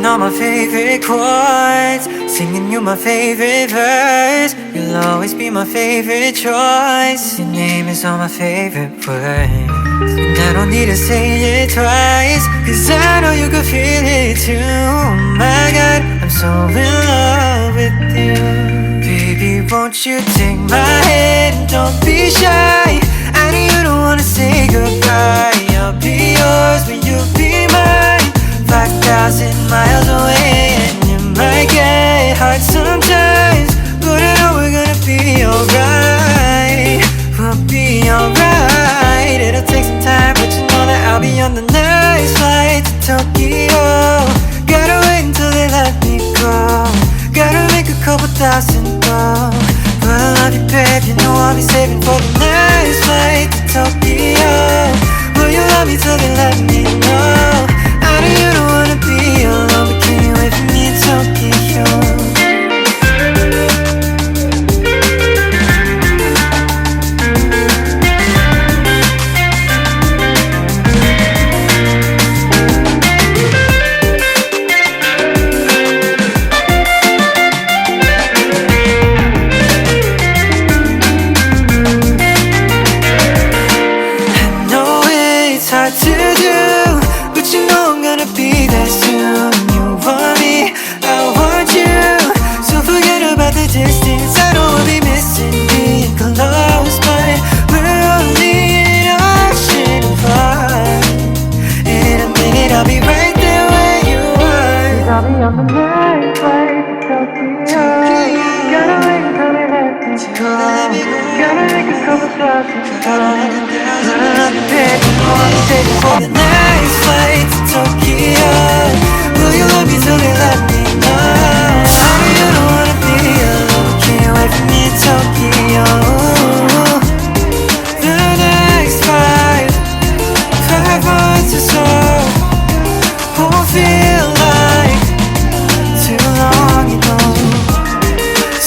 All my favorite chords, singing you my favorite verse. You'll always be my favorite choice. Your name is on my favorite words. And I don't need to say it twice, 'cause I know you can feel it too. Oh my God, I'm so in love with you. Baby, won't you take my hand? Don't be shy. I know you don't wanna say goodbye. I'll be yours, but you'll be mine. 5,000 miles away, and it might get hard sometimes, but I know we're gonna be alright. We'll be alright. It'll take some time, but you know that I'll be on the next flight to Tokyo. Gotta wait until they let me go. Gotta make a couple thousand go. But I love you, babe. You know I'll be saving for the next flight to Tokyo. Will you love me till they let me know? I know you don't wanna be alone, but can you wait for me in Tokyo? I know it's hard to do, but you know I'm gonna be there soon. You want me, I want you, so forget about the distance. I know we'll be missing being close, but we're only an ocean apart. In a minute I'll be right there where you are. 'Cause I'll be on the next flight to Tokyo. Gotta wait until they let me go. Gotta make a couple thousand calls. I'm prepared to know I'll be saving for the next flight to Tokyo. Will you love me till they let me know? I know you don't wanna be alone, can't wait for me in Tokyo. The next 5 months or so won't feel like too long, you know.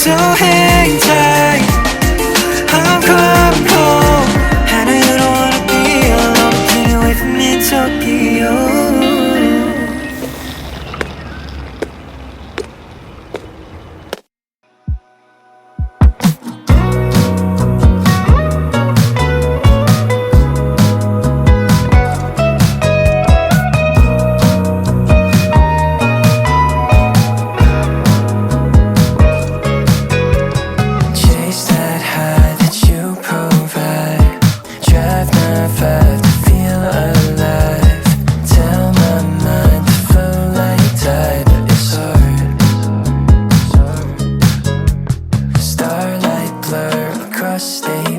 So hang tight, I'm coming home. I know you don't wanna be alone, can't wait for me in Tokyo. Chase that high that you provide. Drive my vibe to feel alive. Tell my mind to flow like tide, but it's hard. Starlight blur across state